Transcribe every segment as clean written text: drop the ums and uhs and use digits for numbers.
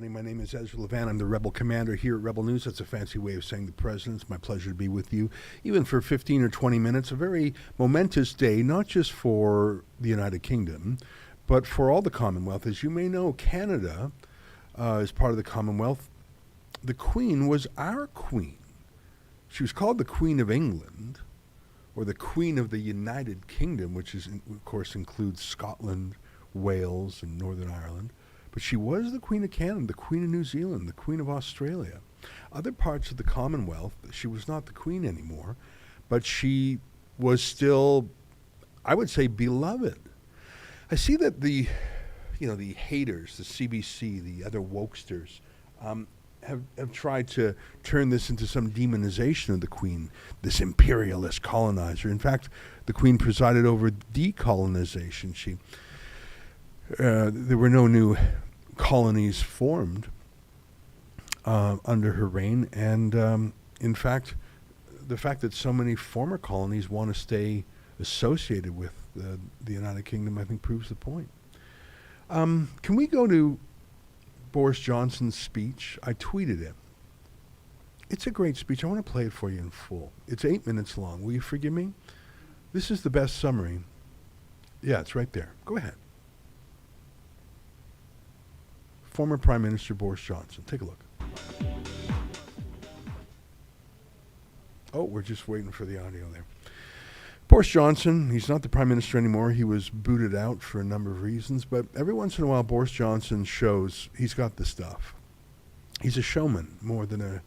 everybody. My name is EzraLevant. I'm the Rebel Commander here at Rebel News. That's a fancy way of saying the President. It's my pleasure to be with you, even for 15 or 20 minutes. A very momentous day, not just for the United Kingdom, but for all the Commonwealth. As you may know, Canada is part of the Commonwealth. The Queen was our Queen. She was called the Queen of England, or the Queen of the United Kingdom, which is, of course, includes Scotland, Wales, and Northern Ireland. But she was the Queen of Canada, the Queen of New Zealand, the Queen of Australia. Other parts of the Commonwealth, she was not the Queen anymore, but she was still, I would say, beloved. I see that the haters, the CBC, the other wokesters, have tried to turn this into some demonization of the Queen, this imperialist colonizer. In fact, the Queen presided over decolonization. There were no new colonies formed under her reign, and in fact, the fact that so many former colonies want to stay associated with the United Kingdom, I think, proves the point. Can we go to Boris Johnson's speech? I tweeted it. It's a great speech. I want to play it for you in full. It's 8 minutes long. Will you forgive me? This is the best summary. Yeah, it's right there. Go ahead. Former Prime Minister Boris Johnson. Take a look. Oh, we're just waiting for the audio there. Boris Johnson, he's not the Prime Minister anymore. He was booted out for a number of reasons, but every once in a while Boris Johnson shows he's got the stuff. He's a showman more than a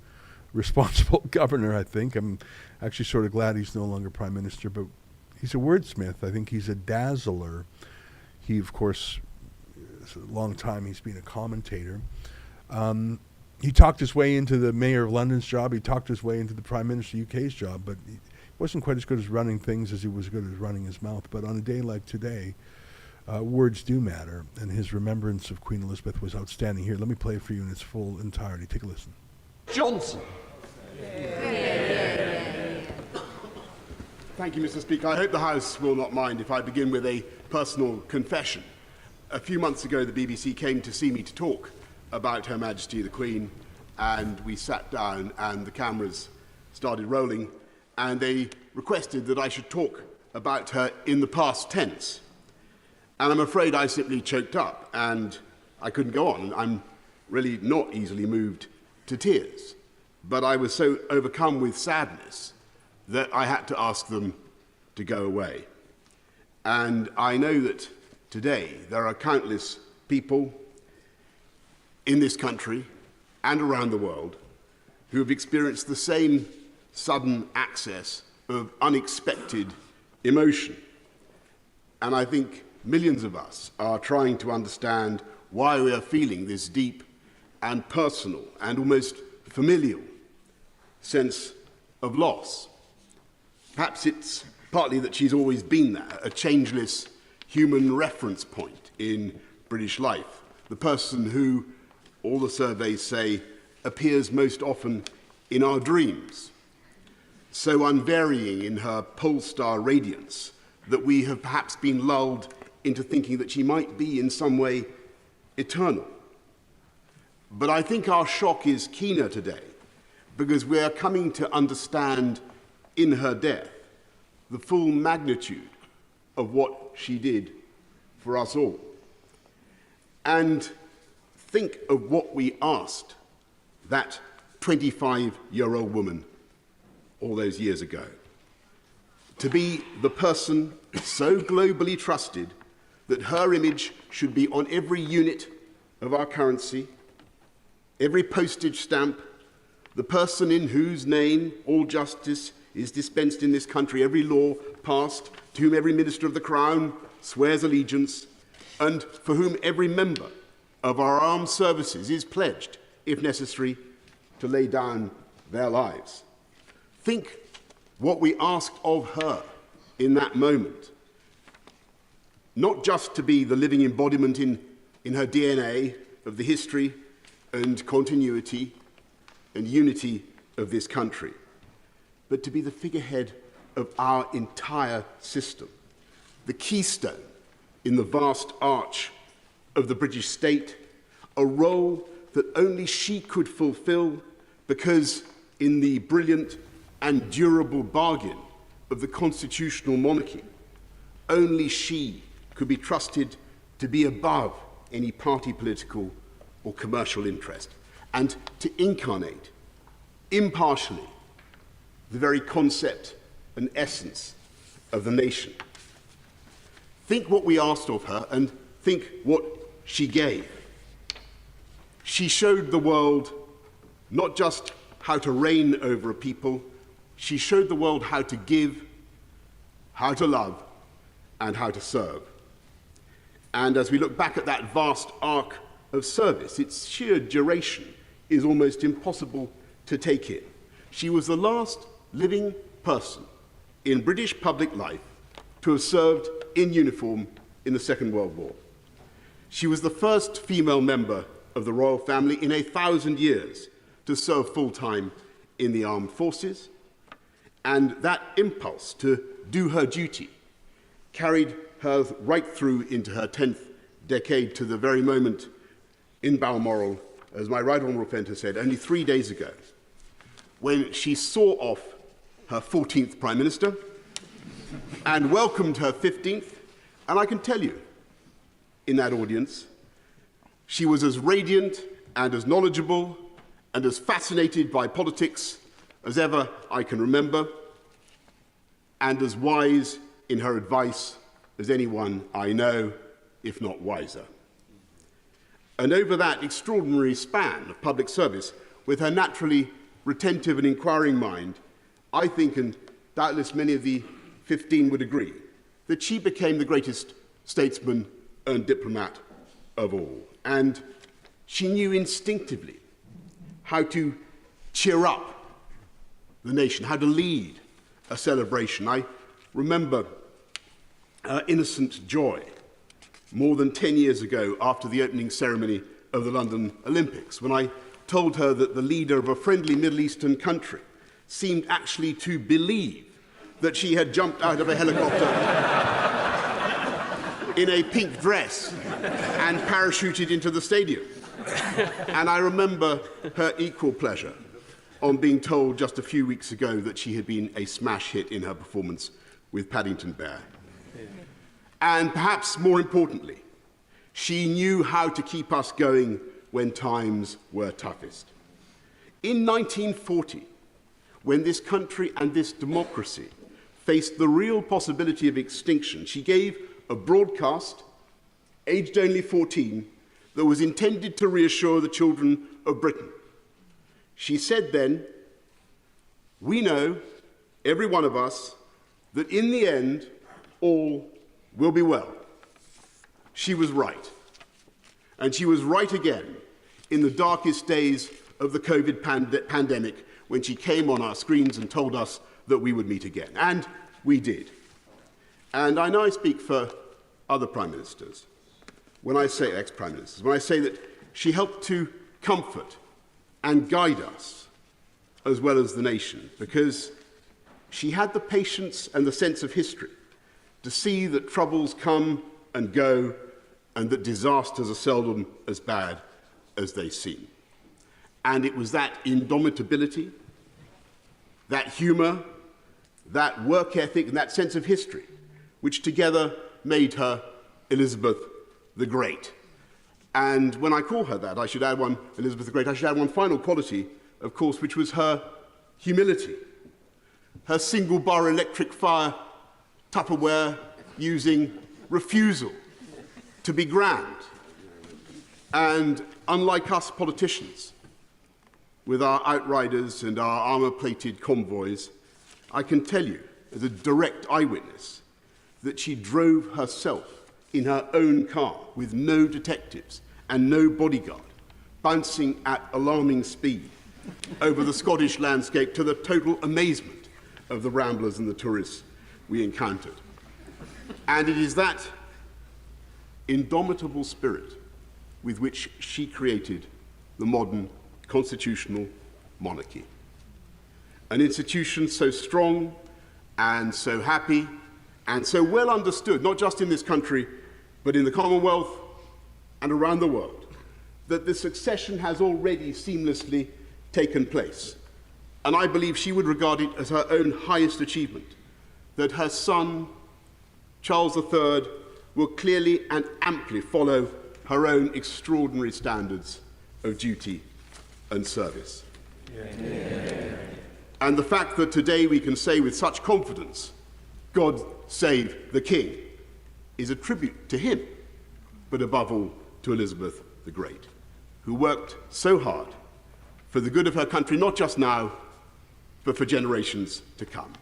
responsible governor, I think. I'm actually sort of glad he's no longer Prime Minister, but he's a wordsmith. I think he's a dazzler. He, of course, it's a long time he's been a commentator. He talked his way into the Mayor of London's job. He talked his way into the Prime Minister of UK's job, but he wasn't quite as good as running things as he was good as running his mouth. But on a day like today, words do matter, and his remembrance of Queen Elizabeth was outstanding. Here, let me play it for you in its full entirety. Take a listen. Johnson. Thank you, Mr. Speaker. I hope the House will not mind if I begin with a personal confession. A few months ago, the BBC came to see me to talk about Her Majesty the Queen, and we sat down and the cameras started rolling, and they requested that I should talk about her in the past tense. And I'm afraid I simply choked up and I couldn't go on. I'm really not easily moved to tears, but I was so overcome with sadness that I had to ask them to go away. And I know that today there are countless people in this country and around the world who have experienced the same sudden access of unexpected emotion. And I think millions of us are trying to understand why we are feeling this deep and personal and almost familial sense of loss. Perhaps it's partly that she's always been there, a changeless human reference point in British life, the person who, all the surveys say, appears most often in our dreams, so unvarying in her pole star radiance that we have perhaps been lulled into thinking that she might be in some way eternal. But I think our shock is keener today because we are coming to understand in her death the full magnitude of what she did for us all. And think of what we asked that 25-year-old woman all those years ago. To be the person so globally trusted that her image should be on every unit of our currency, every postage stamp, the person in whose name all justice is dispensed in this country, every law passed, to whom every minister of the Crown swears allegiance, and for whom every member of our armed services is pledged, if necessary, to lay down their lives. Think what we asked of her in that moment. Not just to be the living embodiment in her DNA of the history and continuity and unity of this country, but to be the figurehead of our entire system, the keystone in the vast arch of the British state, a role that only she could fulfill because in the brilliant and durable bargain of the constitutional monarchy, only she could be trusted to be above any party political or commercial interest and to incarnate impartially the very concept and essence of the nation. Think what we asked of her and think what she gave. She showed the world not just how to reign over a people, she showed the world how to give, how to love, and how to serve. And as we look back at that vast arc of service, its sheer duration is almost impossible to take in. She was the last living person in British public life to have served in uniform in the Second World War. She was the first female member of the royal family in 1,000 years to serve full-time in the armed forces, and that impulse to do her duty carried her right through into her 10th decade to the very moment in Balmoral, as my right honourable friend has said, only 3 days ago, when she saw off her 14th Prime Minister and welcomed her 15th, and I can tell you, in that audience, she was as radiant and as knowledgeable and as fascinated by politics as ever I can remember, and as wise in her advice as anyone I know, if not wiser. And over that extraordinary span of public service, with her naturally retentive and inquiring mind, I think, and doubtless many of the 15 would agree, that she became the greatest statesman and diplomat of all. And she knew instinctively how to cheer up the nation, how to lead a celebration. I remember her innocent joy more than 10 years ago after the opening ceremony of the London Olympics, when I told her that the leader of a friendly Middle Eastern country seemed actually to believe that she had jumped out of a helicopter in a pink dress and parachuted into the stadium. And I remember her equal pleasure on being told just a few weeks ago that she had been a smash hit in her performance with Paddington Bear. And perhaps more importantly, she knew how to keep us going when times were toughest. In 1940, when this country and this democracy faced the real possibility of extinction, she gave a broadcast, aged only 14, that was intended to reassure the children of Britain. She said then, "We know, every one of us, that in the end, all will be well." She was right. And she was right again in the darkest days of the COVID pandemic, when she came on our screens and told us that we would meet again. And we did. And I know I speak for other Prime Ministers, when I say ex-Prime Ministers, when I say that she helped to comfort and guide us, as well as the nation, because she had the patience and the sense of history to see that troubles come and go, and that disasters are seldom as bad as they seem. And it was that indomitability, that humour, that work ethic, and that sense of history, which together made her Elizabeth the Great. And when I call her that, I should add one, Elizabeth the Great, I should add one final quality, of course, which was her humility, her single-bar electric fire Tupperware using refusal to be grand. And unlike us politicians, with our outriders and our armour-plated convoys, I can tell you, as a direct eyewitness, that she drove herself in her own car with no detectives and no bodyguard, bouncing at alarming speed over the Scottish landscape to the total amazement of the ramblers and the tourists we encountered. And it is that indomitable spirit with which she created the modern constitutional monarchy. An institution so strong and so happy and so well understood, not just in this country, but in the Commonwealth and around the world, that the succession has already seamlessly taken place. And I believe she would regard it as her own highest achievement, that her son, Charles III, will clearly and amply follow her own extraordinary standards of duty and service. Yeah. And the fact that today we can say with such confidence, God save the King, is a tribute to him, but above all to Elizabeth the Great, who worked so hard for the good of her country, not just now, but for generations to come.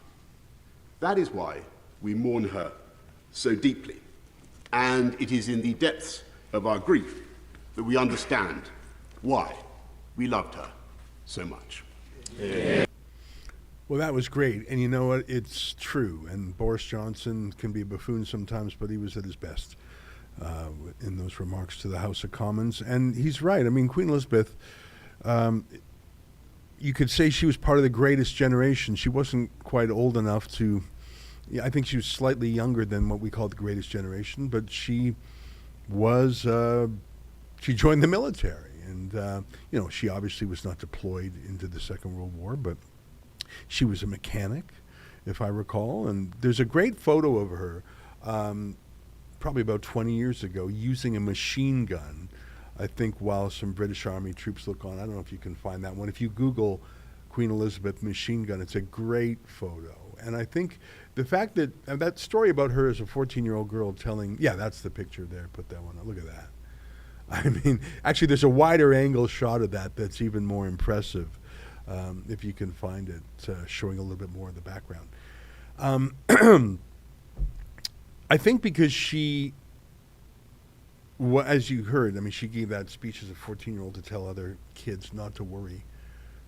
That is why we mourn her so deeply. And it is in the depths of our grief that we understand why we loved her so much. Yeah. Well, that was great. And you know what? It's true. And Boris Johnson can be a buffoon sometimes, but he was at his best in those remarks to the House of Commons. And he's right. I mean, Queen Elizabeth, you could say she was part of the greatest generation. She wasn't quite old enough to... I think she was slightly younger than what we call the greatest generation, but she was... she joined the military. And, you know, she obviously was not deployed into the Second World War, but she was a mechanic, if I recall. And there's a great photo of her, probably about 20 years ago, using a machine gun, I think, while some British Army troops look on. I don't know if you can find that one. If you Google Queen Elizabeth machine gun, it's a great photo. And I think the fact that that story about her as a 14-year-old girl telling, yeah, that's the picture there. Put that one up. Look at that. I mean, actually, there's a wider angle shot of that that's even more impressive, if you can find it, showing a little bit more of the background. I think because she, as you heard, I mean, she gave that speech as a 14-year-old to tell other kids not to worry,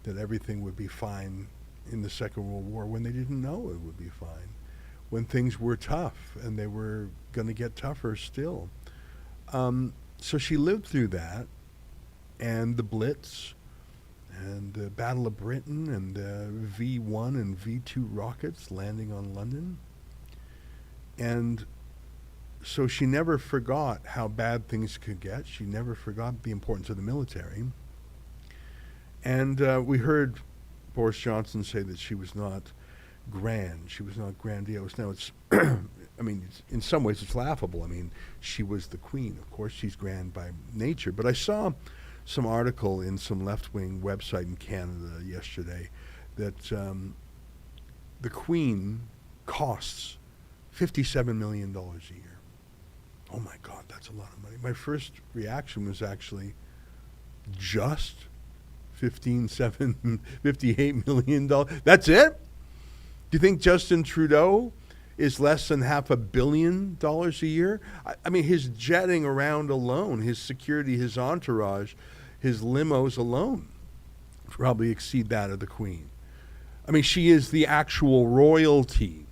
that everything would be fine in the Second World War when they didn't know it would be fine, when things were tough and they were going to get tougher still. So she lived through that, and the Blitz, and the Battle of Britain, and V-1 and V-2 rockets landing on London. And so she never forgot how bad things could get. She never forgot the importance of the military. And we heard Boris Johnson say that she was not grand. She was not grandiose. Now, it's, I mean, in some ways it's laughable. I mean, she was the Queen. Of course, she's grand by nature. But I saw some article in some left-wing website in Canada yesterday that the Queen costs $57 million a year. Oh my God, that's a lot of money. My first reaction was actually just $58 million. That's it? Do you think Justin Trudeau is less than $500 million a year? I mean, his jetting around alone, his security, his entourage, his limos alone probably exceed that of the Queen. I mean, she is the actual royalty.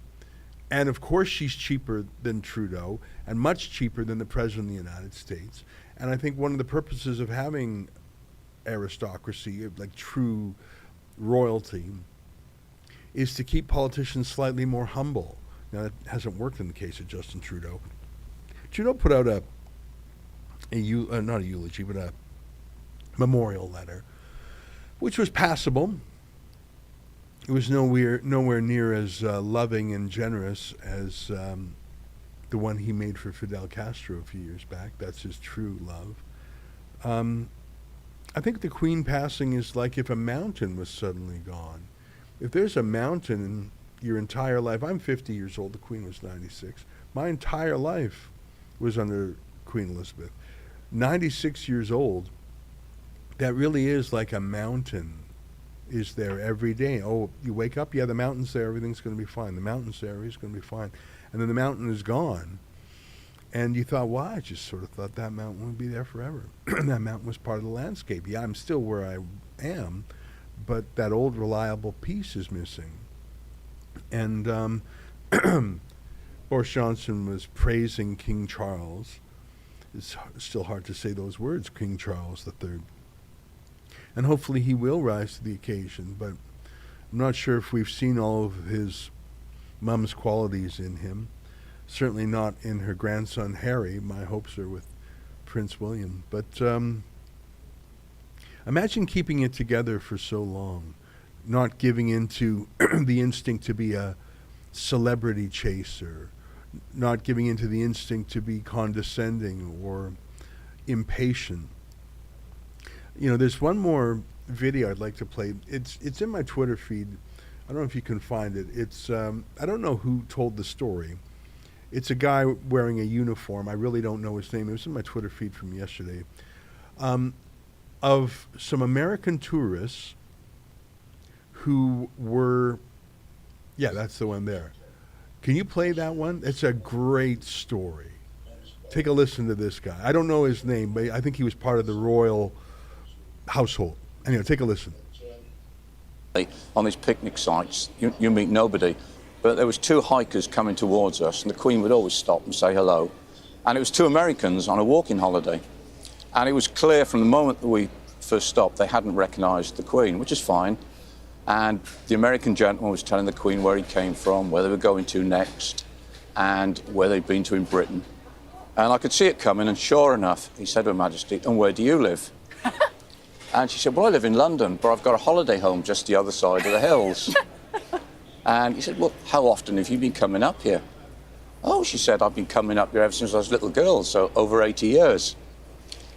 And of course she's cheaper than Trudeau and much cheaper than the President of the United States. And I think one of the purposes of having aristocracy, like true royalty, is to keep politicians slightly more humble. Now, that hasn't worked in the case of Justin Trudeau. Trudeau put out not a eulogy, but a memorial letter, which was passable. It was nowhere near as loving and generous as the one he made for Fidel Castro a few years back. That's his true love. I think the Queen passing is like if a mountain was suddenly gone. If there's a mountain in your entire life, I'm 50 years old, the Queen was 96. My entire life was under Queen Elizabeth. 96 years old, that really is like a mountain is there every day. Oh, you wake up, yeah, the mountain's there, everything's going to be fine. The mountain's there, everything's going to be fine. And then the mountain is gone. And you thought, well, I just sort of thought that mountain would be there forever. That mountain was part of the landscape. Yeah, I'm still where I am, but that old reliable piece is missing. And Boris Johnson was praising King Charles. It's still hard to say those words, King Charles III. And hopefully he will rise to the occasion, but I'm not sure if we've seen all of his mum's qualities in him. Certainly not in her grandson Harry. My hopes are with Prince William. But Imagine keeping it together for so long, not giving into the instinct to be a celebrity chaser, not giving into the instinct to be condescending or impatient. You know, there's one more video I'd like to play. It's in my Twitter feed. I don't know if you can find it. It's I don't know who told the story. It's a guy wearing a uniform. I really don't know his name. It was in my Twitter feed from yesterday. Of some American tourists who were, yeah, that's the one there. Can you play that one? It's a great story. Take a listen to this guy. I don't know his name, but I think he was part of the royal household. Anyway, take a listen. On these picnic sites, you meet nobody. But there was two hikers coming towards us, and the Queen would always stop and say hello. And it was two Americans on a walking holiday. And it was clear from the moment that we first stopped, they hadn't recognised the Queen, which is fine. And the American gentleman was telling the Queen where he came from, where they were going to next, and where they'd been to in Britain. And I could see it coming, and sure enough, he said to Her Majesty, "And where do you live?" And she said, "Well, I live in London, but I've got a holiday home just the other side of the hills." And he said, "Well, how often have you been coming up here?" "Oh," she said, "I've been coming up here ever since I was a little girl, so over 80 years.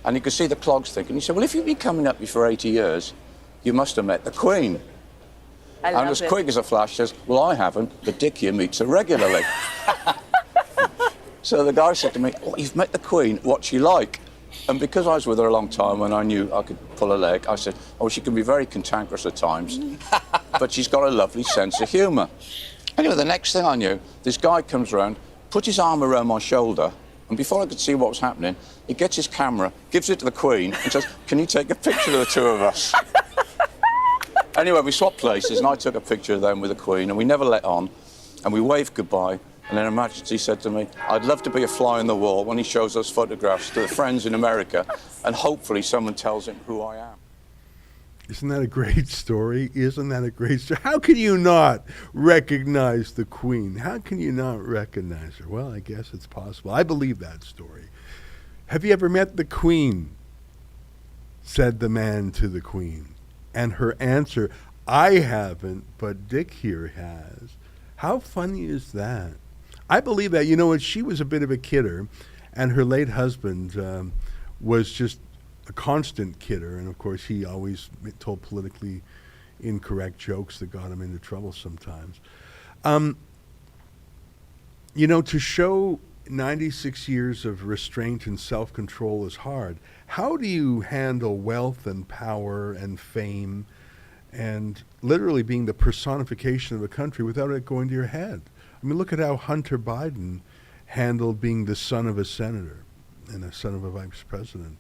And you could see the clogs thinking. He said, "Well, if you've been coming up here for 80 years, you must have met the Queen." And as quick as a flash says, "Well, I haven't, but Dick here meets her regularly." So the guy said to me, "Oh, you've met the Queen, what's she like?" And because I was with her a long time and I knew I could pull her leg, I said, "Oh, she can be very cantankerous at times, but she's got a lovely sense of humour." Anyway, the next thing I knew, this guy comes round, put his arm around my shoulder, and before I could see what was happening, he gets his camera, gives it to the Queen, and says, "Can you take a picture of the two of us?" Anyway, we swapped places, and I took a picture of them with the Queen, and we never let on, and we waved goodbye. And then Her Majesty said to me, "I'd love to be a fly on the wall when he shows those photographs to the friends in America, and hopefully someone tells him who I am." Isn't that a great story? Isn't that a great story? How can you not recognize the Queen? How can you not recognize her? Well, I guess it's possible. I believe that story. "Have you ever met the Queen?" said the man to the Queen. And her answer, "I haven't, but Dick here has." How funny is that? I believe that. You know what? She was a bit of a kidder, and her late husband was just a constant kidder. And, of course, he always told politically incorrect jokes that got him into trouble sometimes. You know, to show 96 years of restraint and self-control is hard. How do you handle wealth and power and fame and literally being the personification of a country without it going to your head? I mean, look at how Hunter Biden handled being the son of a senator and a son of a vice president.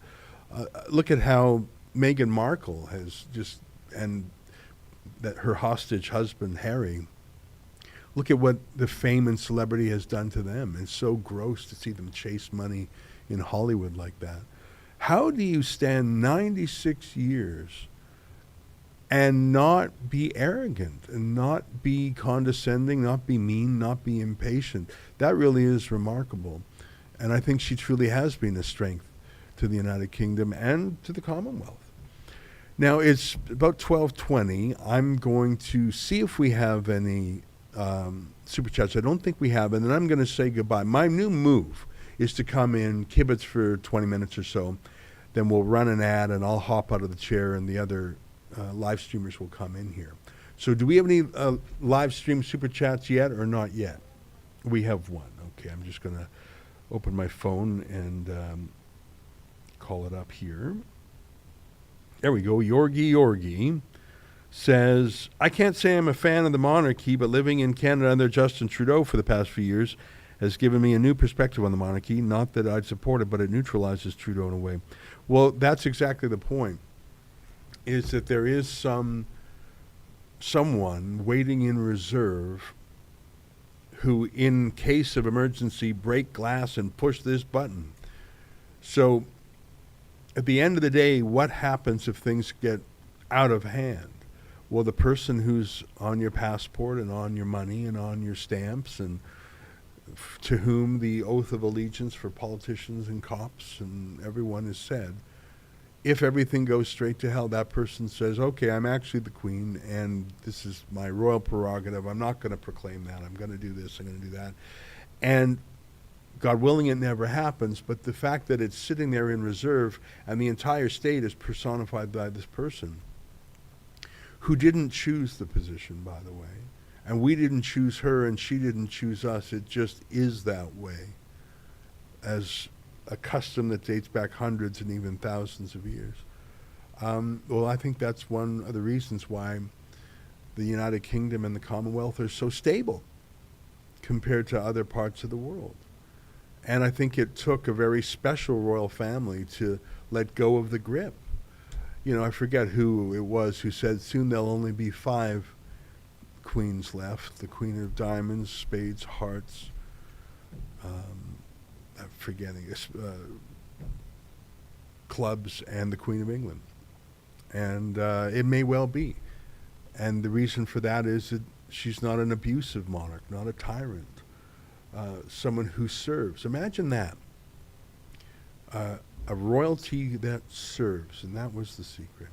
Look at how Meghan Markle has just, and that her hostage husband, Harry, look at what the fame and celebrity has done to them. It's so gross to see them chase money in Hollywood like that. How do you stand 96 years and not be arrogant and not be condescending, not be mean, not be impatient? That really is remarkable. And I think she truly has been a strength to the United Kingdom and to the Commonwealth. Now, it's about 12:20. I'm going to see if we have any super chats. I don't think we have, and then I'm going to say goodbye. My new move is to come in, kibitz for 20 minutes or so, then we'll run an ad, and I'll hop out of the chair, and the other live streamers will come in here. So do we have any live stream super chats yet or not yet? We have one. Okay, I'm just going to open my phone and call it up here. There we go. Yorgi says, "I can't say I'm a fan of the monarchy, but living in Canada under Justin Trudeau for the past few years has given me a new perspective on the monarchy. Not that I'd support it, but it neutralizes Trudeau in a way." Well, that's exactly the point, is that there is someone waiting in reserve who, in case of emergency, break glass and push this button. So at the end of the day, what happens if things get out of hand? Well, the person who's on your passport and on your money and on your stamps, and to whom the oath of allegiance for politicians and cops and everyone is said, if everything goes straight to hell, that person says, okay, I'm actually the Queen, and this is my royal prerogative. I'm not going to proclaim that. I'm going to do this. I'm going to do that. And God willing, it never happens, but the fact that it's sitting there in reserve and the entire state is personified by this person who didn't choose the position, by the way, and we didn't choose her and she didn't choose us. It just is that way, as a custom that dates back hundreds and even thousands of years. Well, I think that's one of the reasons why the United Kingdom and the Commonwealth are so stable compared to other parts of the world. And I think it took a very special royal family to let go of the grip. You know, I forget who it was who said soon there'll only be 5 queens left: the Queen of Diamonds, Spades, Hearts, I'm forgetting, clubs, and the Queen of England. And it may well be. And the reason for that is that she's not an abusive monarch, not a tyrant, someone who serves. Imagine that. A royalty that serves, and that was the secret.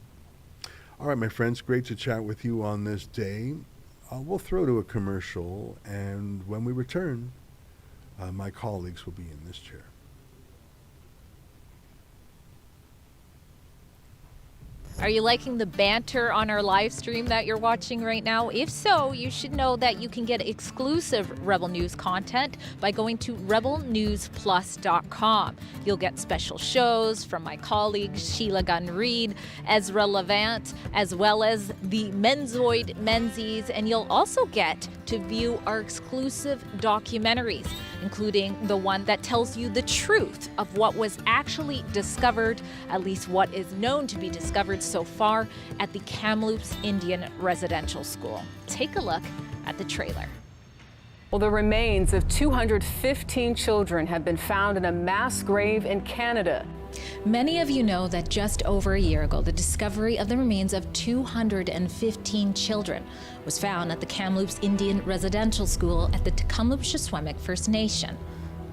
All right, my friends, great to chat with you on this day. We'll throw to a commercial, and when we return, my colleagues will be in this chair. Are you liking the banter on our live stream that you're watching right now? If so, you should know that you can get exclusive Rebel News content by going to rebelnewsplus.com. You'll get special shows from my colleagues Sheila Gunn-Reid, EzraLevant, as well as the Menzoid Menzies, and you'll also get to view our exclusive documentaries, including the one that tells you the truth of what was actually discovered, at least what is known to be discovered so far, at the Kamloops Indian Residential School. Take a look at the trailer. Well, the remains of 215 children have been found in a mass grave in Canada. Many of you know that just over a year ago, the discovery of the remains of 215 children was found at the Kamloops Indian Residential School at the Tecumseh First Nation.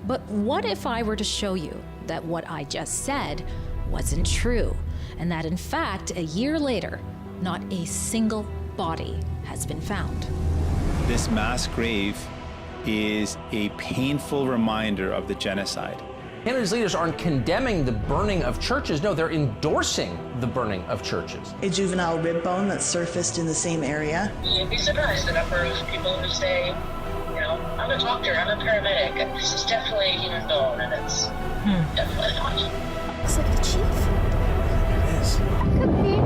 But what if I were to show you that what I just said wasn't true, and that in fact, a year later, not a single body has been found? This mass grave is a painful reminder of the genocide. Canada's leaders aren't condemning the burning of churches. No, they're endorsing the burning of churches. A juvenile rib bone that surfaced in the same area. You'd be surprised the number of people who say, you know, I'm a doctor, I'm a paramedic, and this is definitely a human bone, and it's definitely not. Looks like the chief. It is. Could be you.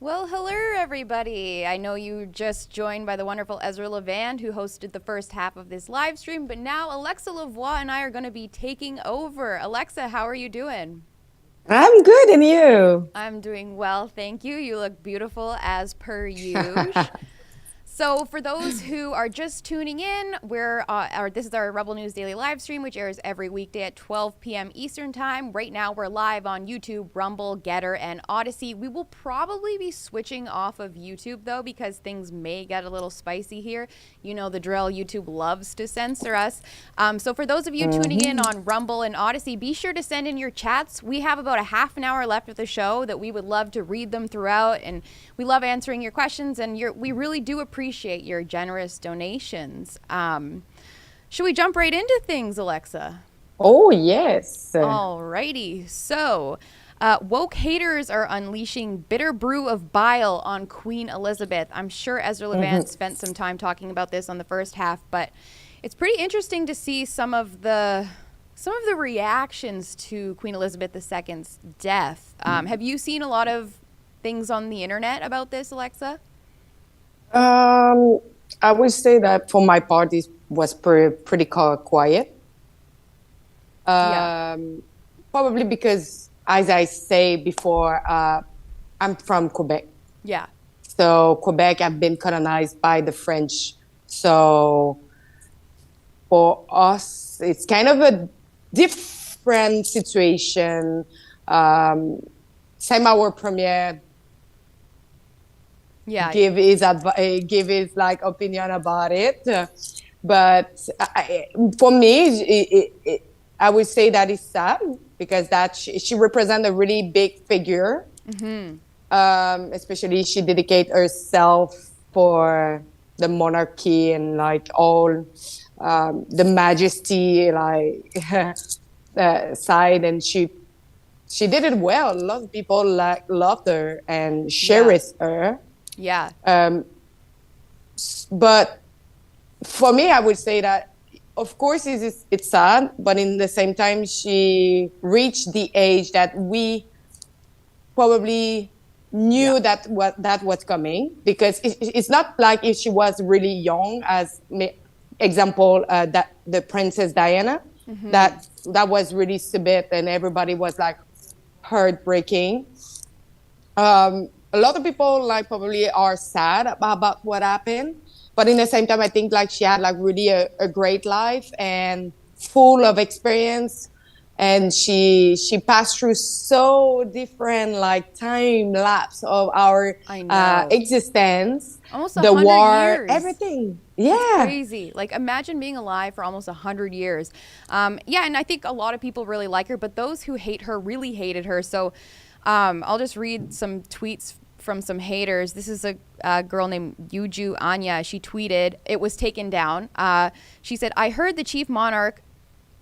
Well, hello everybody. I know you just joined by the wonderful EzraLevant, who hosted the first half of this live stream, but now Alexa Lavoie and I are going to be taking over. Alexa, how are you doing? I'm good, and you? I'm doing well, thank you. You look beautiful as per usual. So for those who are just tuning in, this is our Rebel News Daily live stream, which airs every weekday at 12 p.m. Eastern Time. Right now, we're live on YouTube, Rumble, Getter, and Odyssey. We will probably be switching off of YouTube, though, because things may get a little spicy here. You know the drill. YouTube loves to censor us. So for those of you tuning in on Rumble and Odyssey, be sure to send in your chats. We have about a half an hour left of the show that we would love to read them throughout, and we love answering your questions, and we really do appreciate your generous donations. Should we jump right into things, Alexa? Oh, yes. Alrighty. So, Woke haters are unleashing bitter brew of bile on Queen Elizabeth. I'm sure EzraLevant spent some time talking about this on the first half, but it's pretty interesting to see some of the reactions to Queen Elizabeth II's death. Have you seen a lot of things on the internet about this, Alexa? I would say that for my part, it was pretty quiet. Probably because, as I say before, I'm from Quebec. Yeah. So Quebec have been colonized by the French. So for us, it's kind of a different situation. Same our premier give his like opinion about it. But for me, I would say that it's sad because that she represents a really big figure. Especially she dedicated herself for the monarchy and like all the majesty like side, and she did it well. A lot of people loved her and cherished her. Yeah. But for me, I would say that, of course, it's sad, but in the same time, she reached the age that we probably knew that was coming, because it's not like if she was really young, as example, that the Princess Diana, that was really severe and everybody was like heartbreaking. A lot of people like probably are sad about what happened, but in the same time, I think like she had like really a great life and full of experience, and she passed through so different like time lapse of our existence. Almost the 100 war, years. Everything. It's crazy. Like, imagine being alive for almost 100 years. And I think a lot of people really like her, but those who hate her really hated her. So I'll just read some tweets from some haters. This is a girl named Yuju Anya. She tweeted, it was taken down. She said, I heard the chief monarch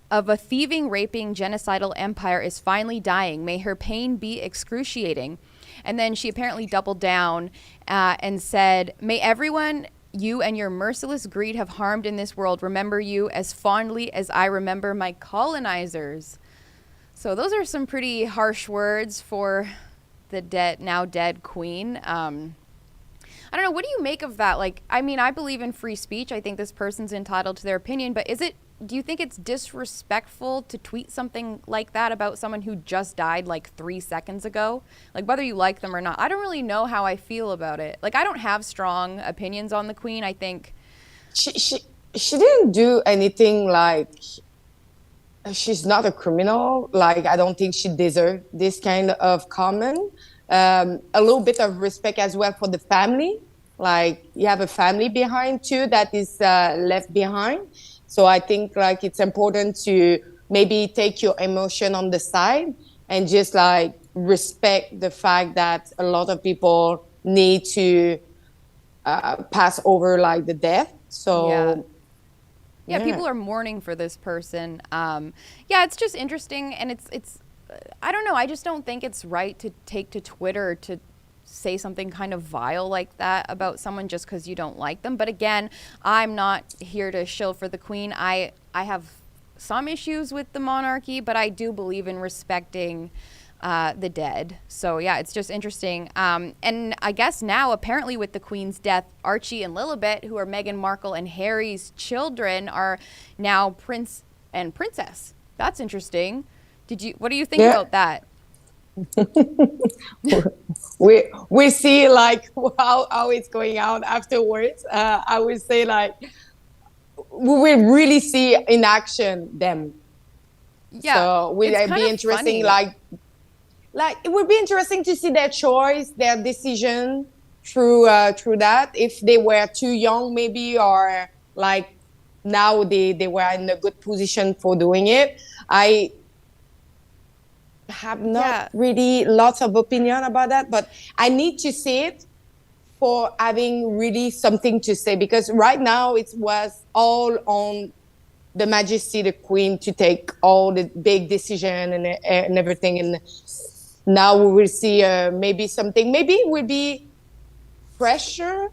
of a thieving, raping, genocidal empire is finally dying. May her pain be excruciating. And then she apparently doubled down and said, may everyone you and your merciless greed have harmed in this world remember you as fondly as I remember my colonizers. So those are some pretty harsh words for the now dead queen. I don't know. What do you make of that? Like, I mean, I believe in free speech. I think this person's entitled to their opinion, but do you think it's disrespectful to tweet something like that about someone who just died like 3 seconds ago? Like, whether you like them or not, I don't really know how I feel about it. Like, I don't have strong opinions on the queen. I think she didn't do anything like, she's not a criminal. Like, I don't think she deserves this kind of comment. A little bit of respect as well for the family. Like, you have a family behind too that is left behind. So I think like it's important to maybe take your emotion on the side and just like respect the fact that a lot of people need to pass over like the death. So yeah, people are mourning for this person. It's just interesting, and it's I don't know. I just don't think it's right to take to Twitter to say something kind of vile like that about someone just because you don't like them. But again, I'm not here to shill for the queen. I have some issues with the monarchy, but I do believe in respecting the dead. So yeah, it's just interesting. And I guess now, apparently with the queen's death, Archie and Lilibet, who are Meghan Markle and Harry's children, are now prince and princess. That's interesting. What do you think about that? we see like how it's going out afterwards. I would say like we will really see in action them. Yeah, so will it be interesting? Funny. Like it would be interesting to see their choice, their decision through that. If they were too young, maybe, or like now they were in a good position for doing it. I have not really lots of opinion about that, but I need to see it for having really something to say, because right now it was all on the Majesty, the Queen, to take all the big decision and everything. And now we will see maybe something. Maybe it will be pressure.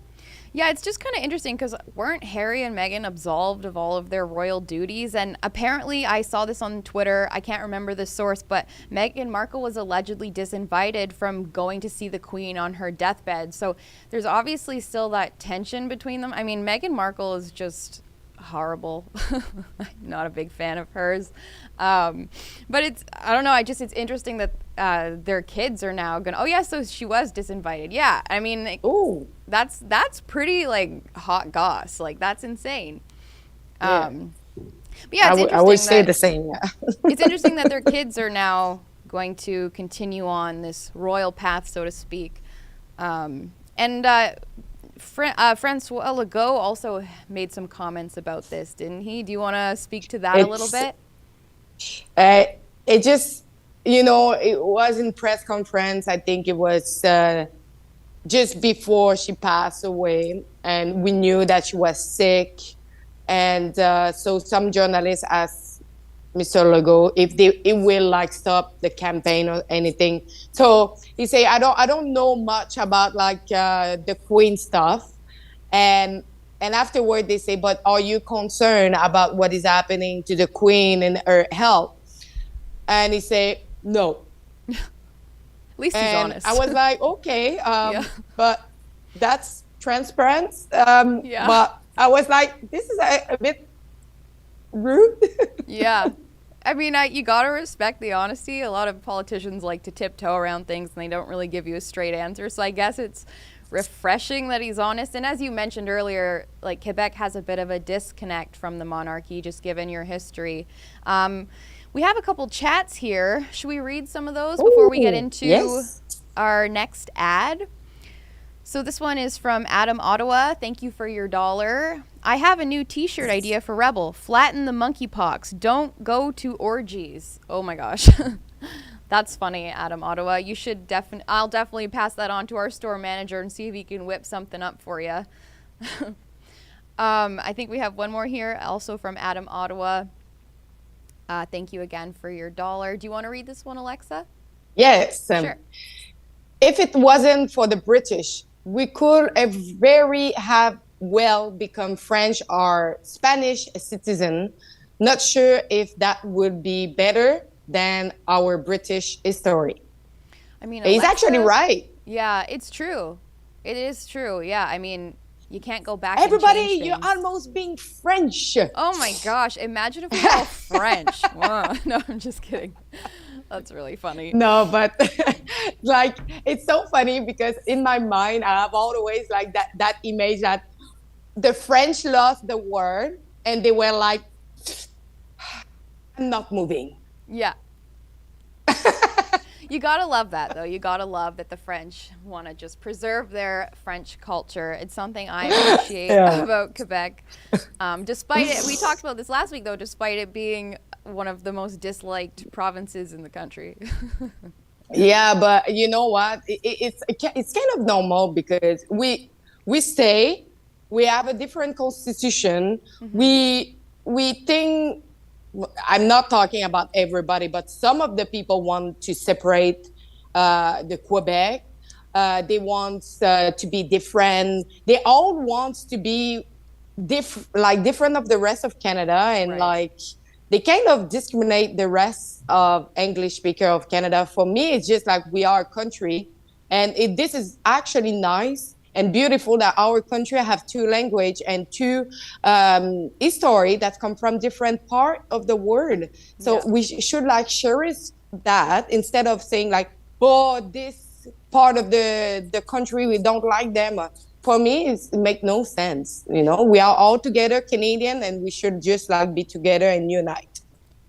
Yeah, it's just kind of interesting because weren't Harry and Meghan absolved of all of their royal duties? And apparently, I saw this on Twitter. I can't remember the source, but Meghan Markle was allegedly disinvited from going to see the Queen on her deathbed. So there's obviously still that tension between them. I mean, Meghan Markle is just horrible. I'm not a big fan of hers. But I don't know. It's interesting that their kids are now going, oh yeah, so she was disinvited. Yeah. I mean, ooh, that's pretty like hot goss. Like that's insane. Yeah. But yeah, I would say the same. Yeah. It's interesting that their kids are now going to continue on this royal path, so to speak. Francois Legault also made some comments about this, didn't he? Do you want to speak to that a little bit? It just, it was in press conference. I think it was just before she passed away, and we knew that she was sick. And so some journalists asked Mr. Legault if it will like stop the campaign or anything. So he said, I don't know much about like the Queen stuff. And afterward they say, but are you concerned about what is happening to the Queen and her health? And he said, no. At least he's honest. I was like, okay, but that's transparent. Yeah. But I was like, this is a bit rude. Yeah. I mean, you got to respect the honesty. A lot of politicians like to tiptoe around things and they don't really give you a straight answer. So I guess it's refreshing that he's honest. And as you mentioned earlier, like Quebec has a bit of a disconnect from the monarchy, just given your history. We have a couple chats here. Should we read some of those before we get into our next ad? So this one is from Adam Ottawa. Thank you for your $1. I have a new t-shirt idea for Rebel. Flatten the monkeypox. Don't go to orgies. Oh my gosh. That's funny, Adam Ottawa. You should I'll definitely pass that on to our store manager and see if he can whip something up for you. I think we have one more here, also from Adam Ottawa. Thank you again for your $1. Do you want to read this one, Alexa? Yes. Sure. If it wasn't for the British, we could have well become French or Spanish citizen. Not sure if that would be better than our British history. I mean, he's actually right. Yeah, it's true. It is true. Yeah, I mean, you can't go back. Everybody, and change you're things. almost being French. Oh my gosh! Imagine if we were all French. Whoa. No, I'm just kidding. That's really funny. No, but like it's so funny because in my mind I have always like that image that the French lost the word and they were like, I'm not moving. Yeah. You gotta love that though. You gotta love that the French want to just preserve their French culture. It's something I appreciate about Quebec. Despite it, we talked about this last week though, despite it being one of the most disliked provinces in the country. Yeah, but you know what? It's kind of normal because we have a different constitution. We think. I'm not talking about everybody, but some of the people want to separate the Quebec. They want to be different. They all want to be different of the rest of Canada, and like they kind of discriminate the rest of English speaker of Canada. For me, it's just like we are a country, and this is actually nice and beautiful that our country have two language and two history that come from different part of the world. So we should like cherish that instead of saying like, oh, this part of the country, we don't like them. For me, it make no sense. You know, we are all together Canadian and we should just like be together and unite.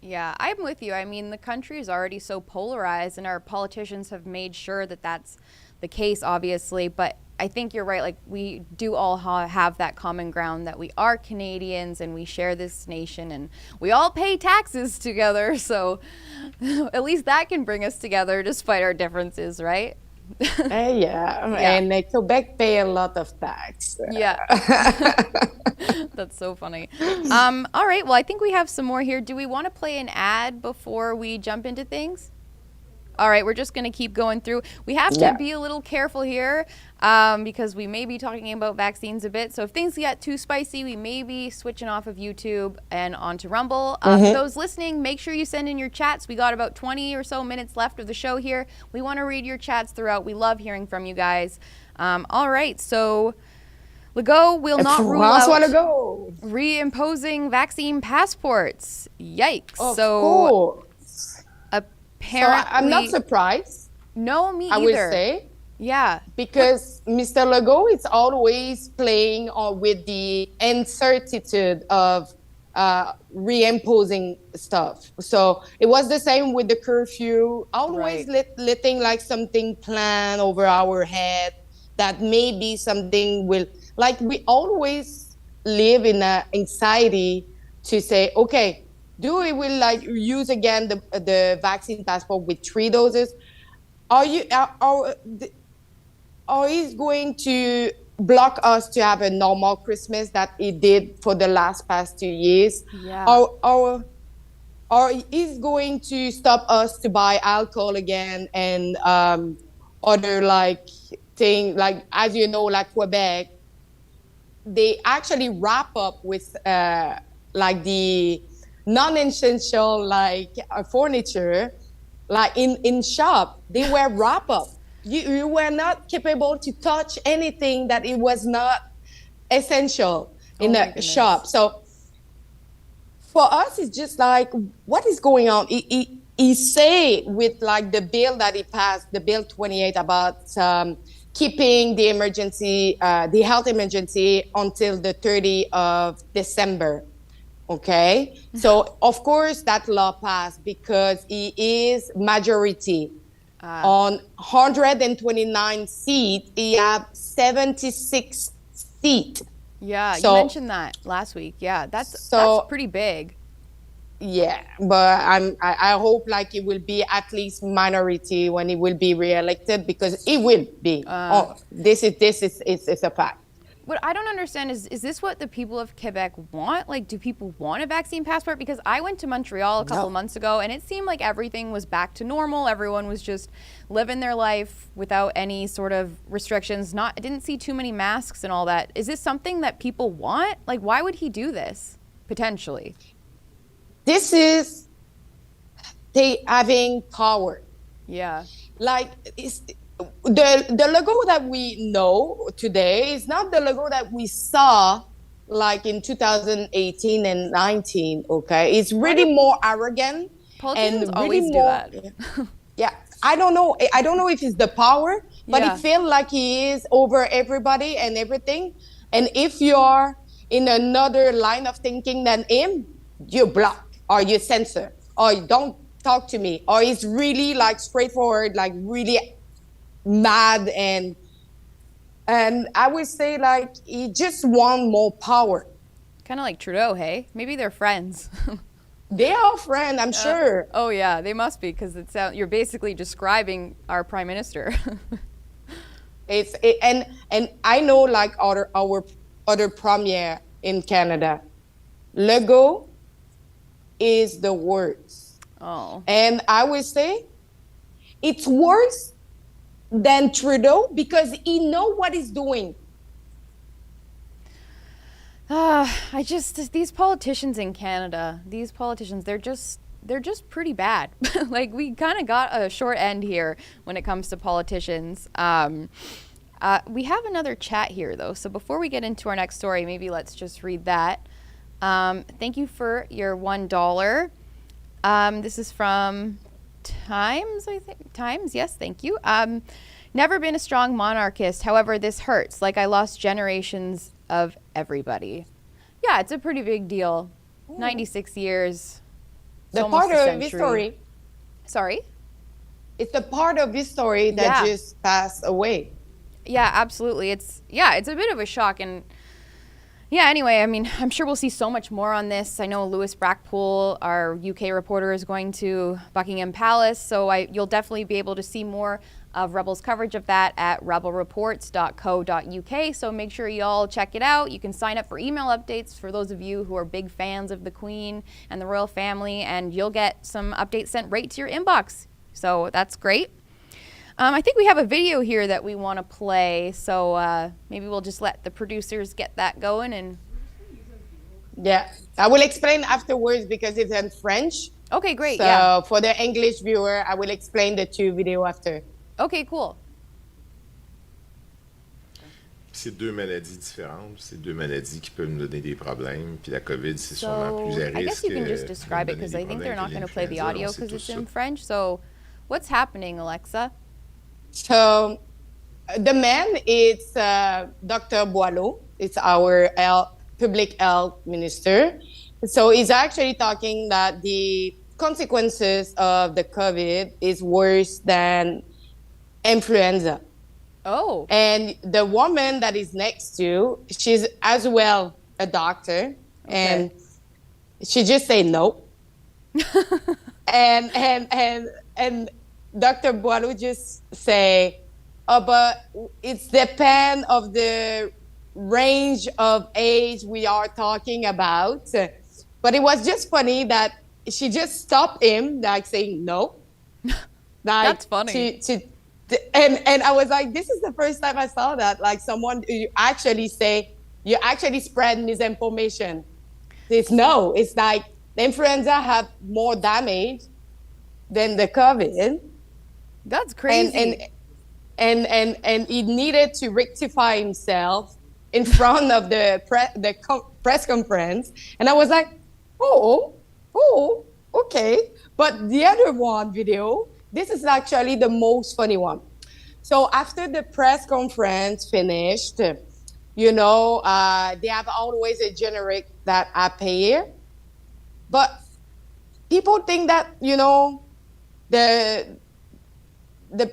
Yeah, I'm with you. I mean, the country is already so polarized and our politicians have made sure that that's the case, obviously, but I think you're right. Like we do all have that common ground that we are Canadians and we share this nation and we all pay taxes together. So at least that can bring us together despite our differences, right? And Quebec pay a lot of tax. Yeah. That's so funny. All right. Well, I think we have some more here. Do we want to play an ad before we jump into things? All right, we're just going to keep going through. We have to be a little careful here because we may be talking about vaccines a bit. So if things get too spicy, we may be switching off of YouTube and onto Rumble. For those listening, make sure you send in your chats. We got about 20 or so minutes left of the show here. We want to read your chats throughout. We love hearing from you guys. All right, so Legault will not rule out reimposing vaccine passports. Yikes. Of course. Apparently, so I'm not surprised. No, me either. I would say. Yeah. Because Mr. Legault is always playing with the uncertitude of reimposing stuff. So it was the same with the curfew, always letting like something plan over our head that maybe something will, like we always live in an anxiety to say, okay, do we will like use again the vaccine passport with 3 doses? Are he going to block us to have a normal Christmas that he did for the past 2 years? Yeah. Or he's going to stop us to buy alcohol again and other like thing, like as you know, like Quebec, they actually wrap up with like the non-essential like furniture, like in shop they were wrap up. You were not capable to touch anything that it was not essential in a shop. So for us, it's just like, what is going on? He say with like the bill that he passed, the bill 28 about keeping the emergency, the health emergency until the 30th of December. Okay, so of course that law passed because he is majority. On 129 seats, he have 76 seats. Yeah, so, you mentioned that last week. Yeah, that's pretty big. Yeah, but I hope like it will be at least minority when he will be reelected, because it will be. This is a fact. What I don't understand is this what the people of Quebec want? Like, do people want a vaccine passport? Because I went to Montreal a couple months ago and it seemed like everything was back to normal. Everyone was just living their life without any sort of restrictions. I didn't see too many masks and all that. Is this something that people want? Like, why would he do this, potentially? This is they having power. Yeah. Like, the Legault that we know today is not the Legault that we saw like in 2018 and 19. Okay, it's really more arrogant. Politicians always do that. Yeah, I don't know if it's the power, but it feels like he is over everybody and everything. And if you are in another line of thinking than him, you block or you censor or you don't talk to me, or it's really like straightforward, like really mad, and I would say like he just want more power. Kind of like Trudeau, hey? Maybe they're friends. They are friends, I'm sure. Oh yeah, they must be, because you're basically describing our prime minister. And I know like our other premier in Canada, Legault is the worst. Oh. And I would say it's worse than Trudeau because he know what he's doing. These politicians in Canada, they're just pretty bad. Like, we kind of got a short end here when it comes to politicians. We have another chat here though, so before we get into our next story, maybe let's just read that. Thank you for your $1. This is from Times, I think. Times, yes, thank you. Never been a strong monarchist. However, this hurts. Like, I lost generations of everybody. Yeah, it's a pretty big deal. 96 years. The part of his story. Sorry? It's the part of his story that just passed away. Yeah, absolutely. It's a bit of a shock. And yeah, anyway, I mean, I'm sure we'll see so much more on this. I know Lewis Brackpool, our UK reporter, is going to Buckingham Palace, so you'll definitely be able to see more of Rebel's coverage of that at rebelreports.co.uk, so make sure you all check it out. You can sign up for email updates for those of you who are big fans of the Queen and the royal family, and you'll get some updates sent right to your inbox. So that's great. I think we have a video here that we want to play. So maybe we'll just let the producers get that going. And Yeah, I will explain afterwards because it's in French. Okay, great. So for the English viewer, I will explain the two videos after. Okay, cool. C'est deux maladies différentes, c'est deux maladies qui peuvent nous donner des problèmes. Puis la COVID, c'est sûrement plus à risque. I guess you can just describe it because I think they're not going to play the audio because it's in French. So what's happening, Alexa? So the man is Dr. Boileau. It's our public health minister. So he's actually talking that the consequences of the COVID is worse than influenza. Oh. And the woman that is next to, she's as well a doctor, and she just say no. and Dr. Boileau just say, oh, but it's depend of the range of age we are talking about. But it was just funny that she just stopped him, like saying no. Like, that's funny. And I was like, this is the first time I saw that. Like someone, you actually spread misinformation. It's no, it's like the influenza have more damage than the COVID. That's crazy. And he needed to rectify himself in front of the press conference. And I was like, oh, okay. But the other one video, this is actually the most funny one. So after the press conference finished, you know, they have always a generic that appear. But people think that, you know, the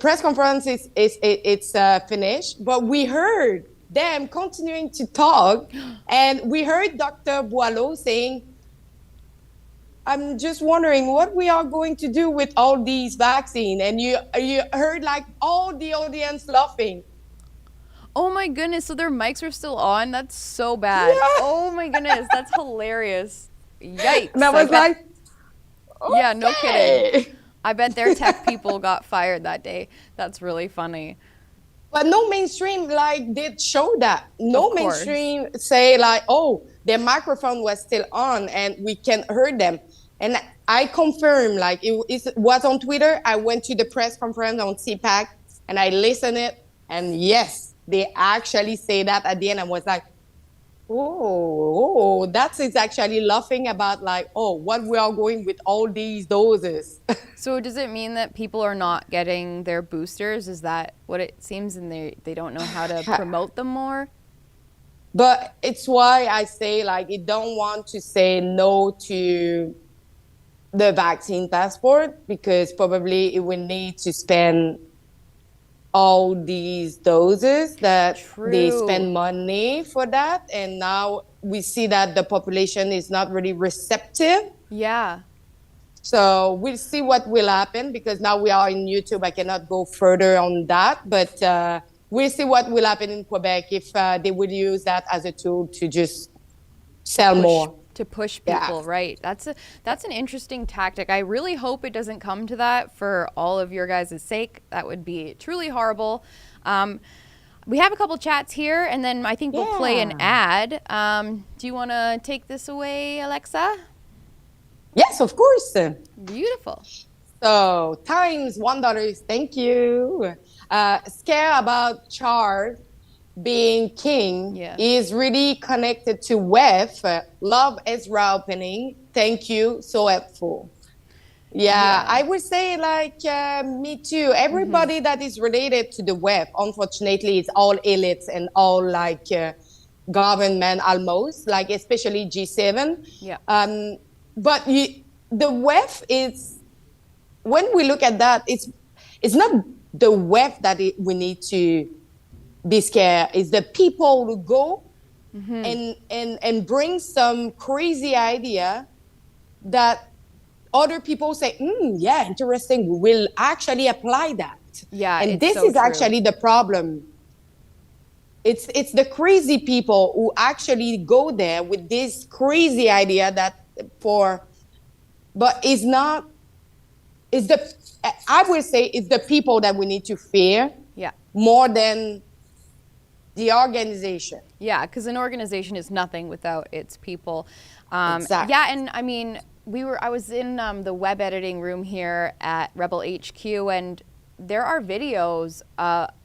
press conference is finished, but we heard them continuing to talk, and we heard Dr. Boileau saying, I'm just wondering what we are going to do with all these vaccines. And you heard like all the audience laughing. Oh my goodness, so their mics are still on? That's so bad. Yeah. Oh my goodness, that's hilarious. Yikes. And I was like, okay. Yeah, no kidding. I bet their tech people got fired that day. That's really funny. But no mainstream like did show that. No mainstream say like, oh, their microphone was still on and we can hear them. And I confirm, like it was on Twitter. I went to the press conference on CPAC and I listened it. And yes, they actually say that at the end. I was like, oh, that is actually laughing about like, oh, what we are going with all these doses. So does it mean that people are not getting their boosters? Is that what it seems? And they don't know how to promote them more? But it's why I say like, you don't want to say no to the vaccine passport because probably it will need to spend all these doses that they spend money for that. And now we see that the population is not really receptive. Yeah. So we'll see what will happen because now we are in YouTube. I cannot go further on that, but we'll see what will happen in Quebec if they will use that as a tool to just sell more. To push people, right? That's an interesting tactic. I really hope it doesn't come to that for all of your guys' sake. That would be truly horrible. We have a couple chats here, and then I think we'll play an ad. Do you want to take this away, Alexa? Yes, of course. Beautiful. So times $1. Thank you. Scare about Charles being king is really connected to WEF. Love Ezra opening. Thank you. So helpful. Yeah, I would say like me too. Everybody that is related to the WEF, unfortunately, it's all elites and all like government almost, like especially G7. Yeah. But the WEF is, when we look at that, it's not the WEF that we need to be scared. It's the people who go and bring some crazy idea that other people say, yeah, interesting. We will actually apply that. Yeah, and this is actually the problem. It's the crazy people who actually go there with this crazy idea but it's not I would say it's the people that we need to fear. Yeah. More than the organization. Yeah, because an organization is nothing without its people. Exactly. Yeah, and I mean, I was in the web editing room here at Rebel HQ, and there are videos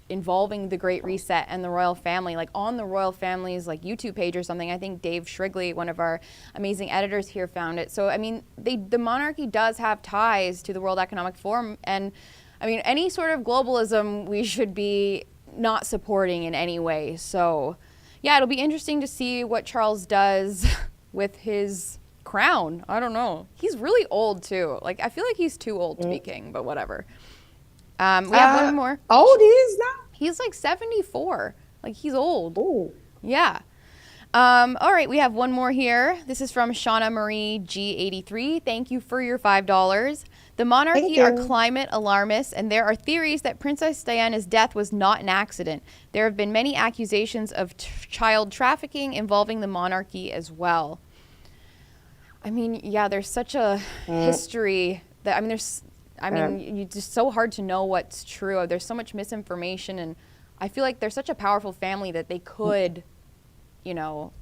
involving the Great Reset and the royal family, like on the royal family's like YouTube page or something. I think Dave Shrigley, one of our amazing editors here, found it. So I mean, the monarchy does have ties to the World Economic Forum, and I mean, any sort of globalism we should be not supporting in any way. So yeah, it'll be interesting to see what Charles does with his crown. I don't know. He's really old too. Like, I feel like he's too old to be king, but whatever. We have one more. How old he is now? He's like 74. Like, he's old. Oh. Yeah. All right, we have one more here. This is from Shauna Marie G83. Thank you for your $5. The monarchy are climate alarmists, and there are theories that Princess Diana's death was not an accident. There have been many accusations of child trafficking involving the monarchy as well. I mean, yeah, there's such a history that, I mean, it's just so hard to know what's true. There's so much misinformation, and I feel like they're such a powerful family that they could, you know,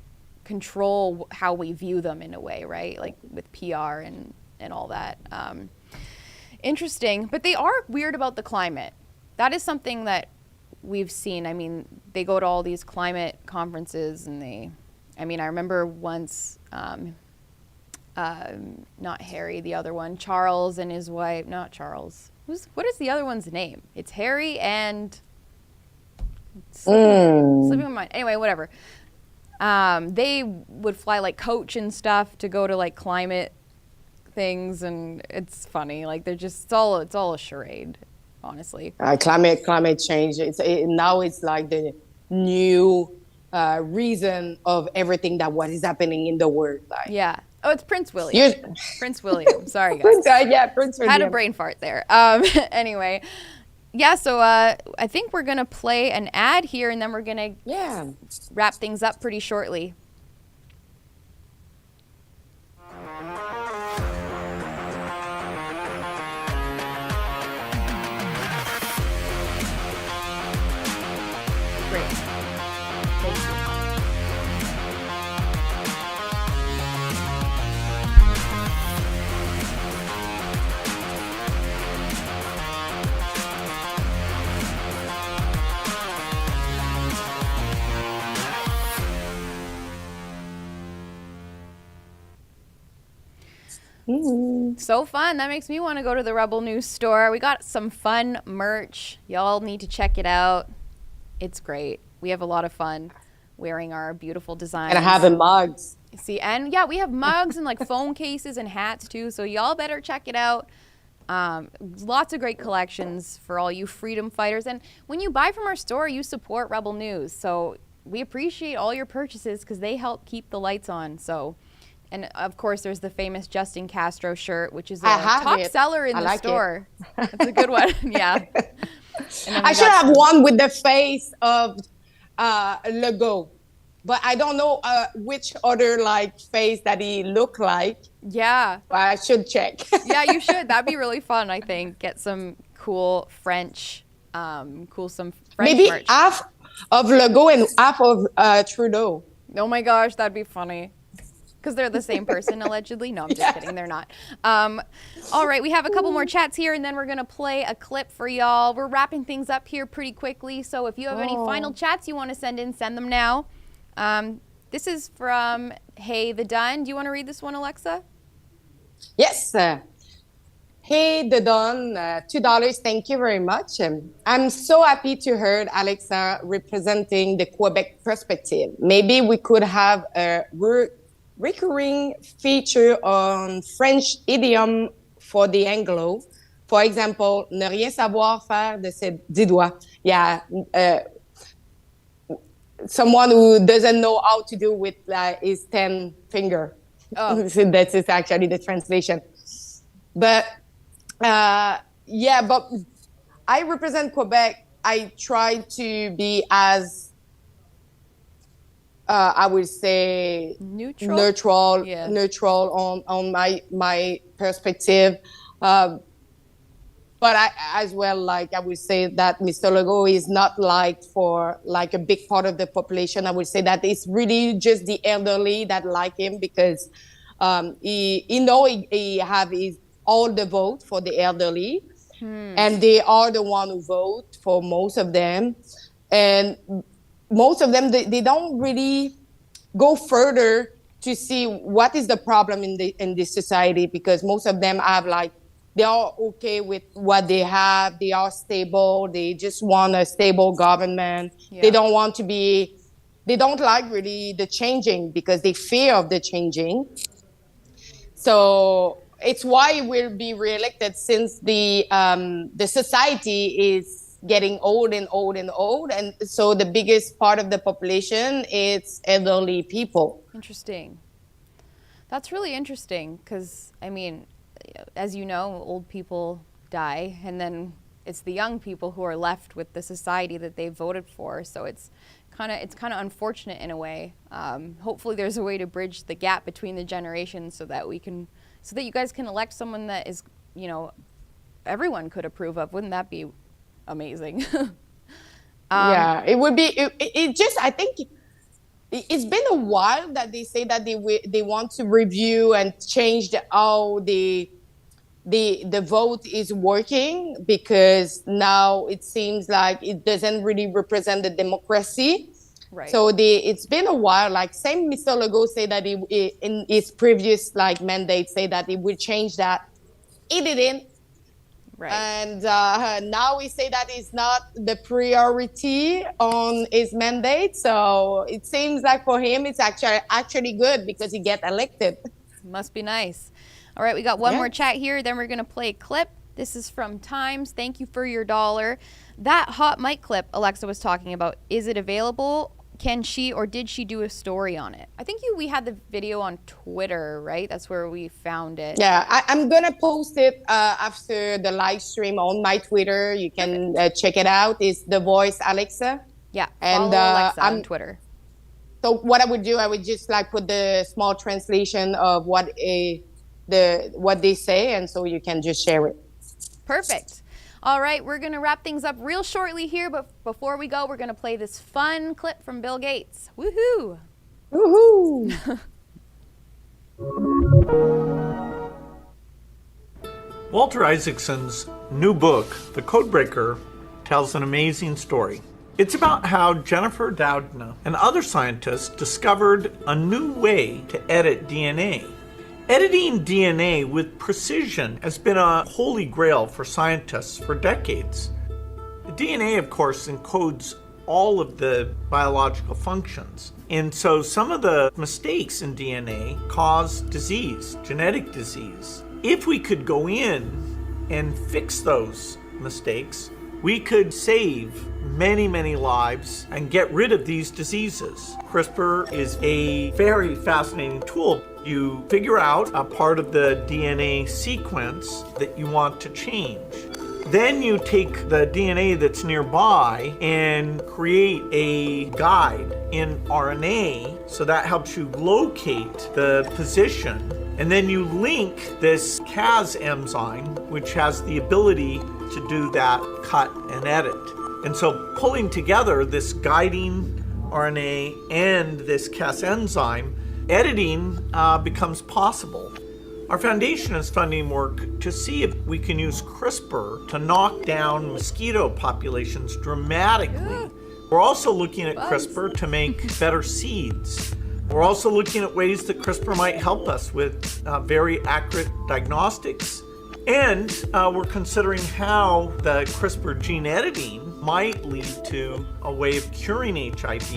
control how we view them in a way, right? Like with PR and all that. Interesting, but they are weird about the climate. That is something that we've seen. I mean, they go to all these climate conferences, and I remember once, not Harry, the other one, Charles and his wife, not Charles. What is the other one's name? It's Harry and slipping my mind. Anyway, whatever. They would fly like coach and stuff to go to like climate things, and it's funny. Like they're just, it's all a charade, honestly. Climate change. Now it's like the new reason of everything what is happening in the world. Like. Yeah. Oh, it's Prince William. Prince William. Sorry, guys. Prince William. Had a brain fart there. Anyway. Yeah, so I think we're going to play an ad here, and then we're going to wrap things up pretty shortly. Great. Thank you. So fun. That makes me want to go to the Rebel News store. We got some fun merch. Y'all need to check it out. It's great. We have a lot of fun wearing our beautiful designs. And having mugs. See, and yeah, we have mugs and like phone cases and hats too. So y'all better check it out. Lots of great collections for all you freedom fighters. And when you buy from our store, you support Rebel News. So we appreciate all your purchases because they help keep the lights on. So. And of course, there's the famous Justin Castro shirt, which is a top seller in the store. That's a good one. Yeah. I should have one with the face of Legault, but I don't know which other like face that he looked like. Yeah. But I should check. Yeah, you should. That'd be really fun. I think get some cool French, maybe merch. Half of Legault and half of Trudeau. Oh my gosh, that'd be funny. Because they're the same person, allegedly. No, I'm just kidding. They're not. All right, we have a couple more chats here, and then we're going to play a clip for y'all. We're wrapping things up here pretty quickly, so if you have any final chats you want to send in, send them now. This is from Hey the Dun. Do you want to read this one, Alexa? Yes. Hey the Dun, $2. Thank you very much. I'm so happy to hear Alexa representing the Quebec perspective. Maybe we could have a recurring feature on French idiom for the Anglo. For example, ne rien savoir faire de ses 10 doigts. Yeah, someone who doesn't know how to do with his 10 finger. Oh. So that is actually the translation. But yeah, but I represent Quebec. I try to be as I would say neutral Yeah. on my perspective. But as well, I would say that Mr. Legault is not liked for a big part of the population. I would say that it's really just the elderly that like him because he have all the vote for the elderly, and they are the one who vote for most of them, and most of them they don't really go further to see what is the problem in this society, because most of them have they are okay with what they have. They are stable. They just want a stable government. Yeah. They don't like really the changing because they fear of the changing. So it's why he will be reelected, since the society is getting old and old and old. And so the biggest part of the population is elderly people. Interesting. That's really interesting because, I mean, as you know, old people die, and then it's the young people who are left with the society that they voted for. So it's kind of unfortunate in a way. Hopefully, there's a way to bridge the gap between the generations so that you guys can elect someone that is, everyone could approve of. Wouldn't that be amazing? Yeah, it would be. It just, I think. It's been a while that they say that they want to review and change how the vote is working, because now it seems like it doesn't really represent the democracy. Right. So it's been a while. Same Mr. Legault say that he in his previous mandate say that he would change that. He didn't. Right. And now we say that is not the priority on his mandate. So it seems like for him, it's actually good because he get elected. Must be nice. All right, we got one more chat here. Then we're going to play a clip. This is from Times. Thank you for your $1. That hot mic clip Alexa was talking about, is it available? Can she or did she do a story on it? I think we had the video on Twitter, right? That's where we found it. Yeah, I'm going to post it after the live stream on my Twitter. You can check it out. It's The Voice Alexa. Yeah, follow Alexa on Twitter. So what I would do, I would just put the small translation of what they say, and so you can just share it. Perfect. All right, we're going to wrap things up real shortly here, but before we go, we're going to play this fun clip from Bill Gates. Woohoo! Woohoo! Walter Isaacson's new book, The Codebreaker, tells an amazing story. It's about how Jennifer Doudna and other scientists discovered a new way to edit DNA. Editing DNA with precision has been a holy grail for scientists for decades. The DNA, of course, encodes all of the biological functions. And so some of the mistakes in DNA cause disease, genetic disease. If we could go in and fix those mistakes, we could save many, many lives and get rid of these diseases. CRISPR is a very fascinating tool. You figure out a part of the DNA sequence that you want to change. Then you take the DNA that's nearby and create a guide in RNA, so that helps you locate the position. And then you link this Cas enzyme, which has the ability to do that cut and edit. And so pulling together this guiding RNA and this Cas enzyme, editing becomes possible. Our foundation is funding work to see if we can use CRISPR to knock down mosquito populations dramatically. We're also looking at CRISPR to make better seeds. We're also looking at ways that CRISPR might help us with very accurate diagnostics. And we're considering how the CRISPR gene editing might lead to a way of curing HIV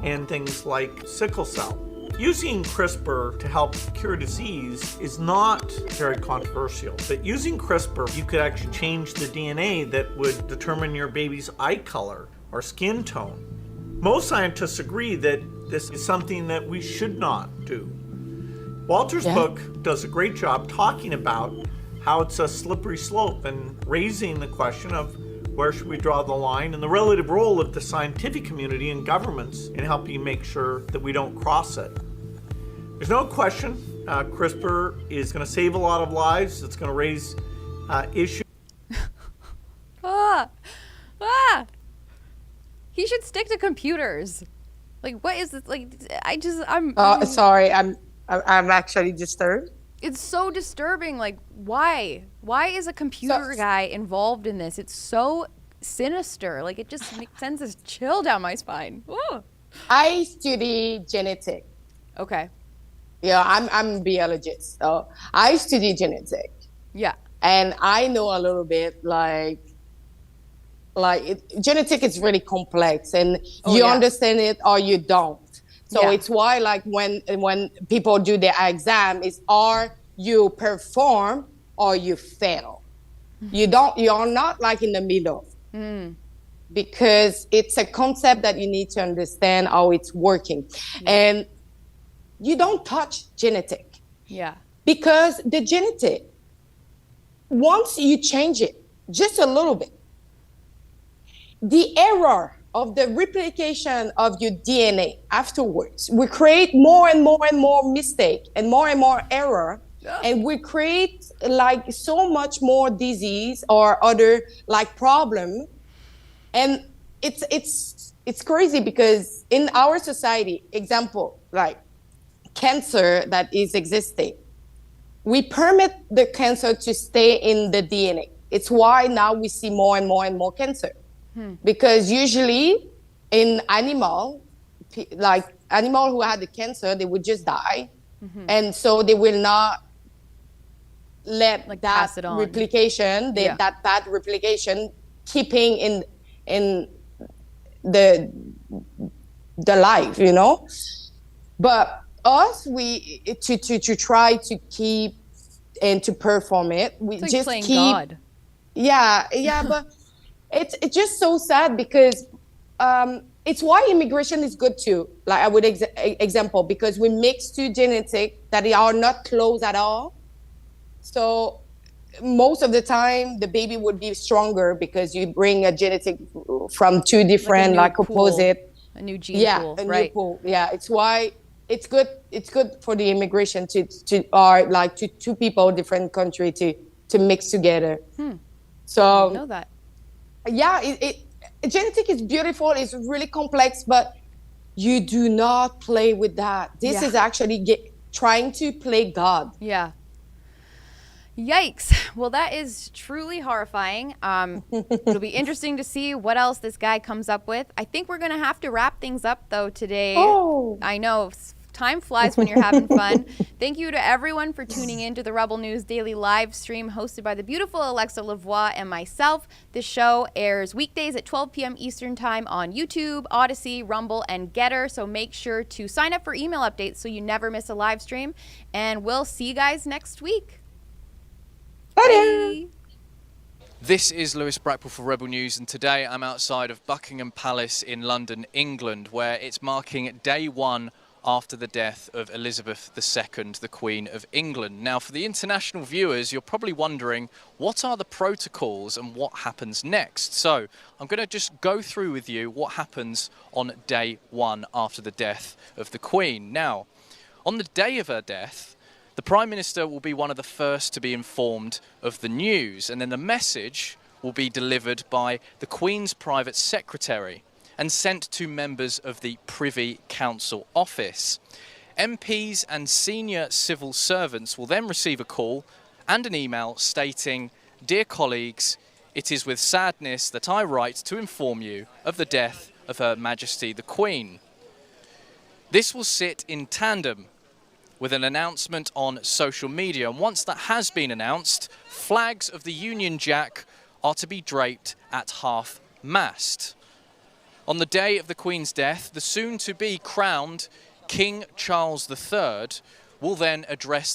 and things like sickle cell. Using CRISPR to help cure disease is not very controversial, but using CRISPR, you could actually change the DNA that would determine your baby's eye color or skin tone. Most scientists agree that this is something that we should not do. Walter's book does a great job talking about how it's a slippery slope and raising the question of where should we draw the line and the relative role of the scientific community and governments in helping make sure that we don't cross it. There's no question CRISPR is going to save a lot of lives. It's going to raise issues. He should stick to computers. Like, what is this? Like, I'm. Sorry, I'm actually disturbed. It's so disturbing. Like, why? Why is a computer guy involved in this? It's so sinister. Like, it just sends this chill down my spine. Ooh. I study genetics. Okay. Yeah, I'm a biologist, so I study genetics. Yeah. And I know a little bit, genetics is really complex, and you understand it or you don't. So it's why, like, when people do their exam, is or you perform or you fail. You're not like in the middle. Because it's a concept that you need to understand how it's working. And you don't touch genetic. Yeah. Because the genetic, once you change it just a little bit, the error of the replication of your DNA afterwards will create more and more and more mistake and more error. And we create like so much more disease or other like problem. And it's crazy because in our society, example, like cancer that is existing, we permit the cancer to stay in the DNA. It's why now we see more and more cancer. Because usually in animal who had the cancer, they would just die. And so they will not let like that replication, that bad replication keeping in the life, you know. But us, we to try to keep and to perform it, we it's like just playing keep God. Yeah, but it's just so sad because it's why immigration is good too. Like I would example, because we mix two genetics that are not close at all. So most of the time the baby would be stronger because you bring a genetic from two different like opposite, a new gene pool, new pool. Yeah, it's why it's good for the immigration to two people, different country to mix together. So I didn't know that. Yeah, genetic is beautiful, it's really complex, but you do not play with that. This is actually trying to play God. Yeah. Yikes. Well, that is truly horrifying. It'll be interesting to see what else this guy comes up with. I think we're going to have to wrap things up, though, today. Oh. I know. Time flies when you're having fun. Thank you to everyone for tuning in to the Rebel News Daily live stream hosted by the beautiful Alexa Lavoie and myself. This show airs weekdays at 12 p.m. Eastern Time on YouTube, Odyssey, Rumble, and Getter. So make sure to sign up for email updates so you never miss a live stream. And we'll see you guys next week. Bye. This is Lewis Brackpool for Rebel News, and today I'm outside of Buckingham Palace in London, England, where it's marking day one after the death of Elizabeth II, the Queen of England. Now, for the international viewers, you're probably wondering, what are the protocols and what happens next? So I'm going to just go through with you what happens on day one after the death of the Queen. Now, on the day of her death, the Prime Minister will be one of the first to be informed of the news, and then the message will be delivered by the Queen's private secretary and sent to members of the Privy Council office. MPs and senior civil servants will then receive a call and an email stating, "Dear colleagues, it is with sadness that I write to inform you of the death of Her Majesty the Queen." This will sit in tandem with an announcement on social media, and once that has been announced, flags of the Union Jack are to be draped at half-mast. On the day of the Queen's death, the soon-to-be crowned King Charles III will then address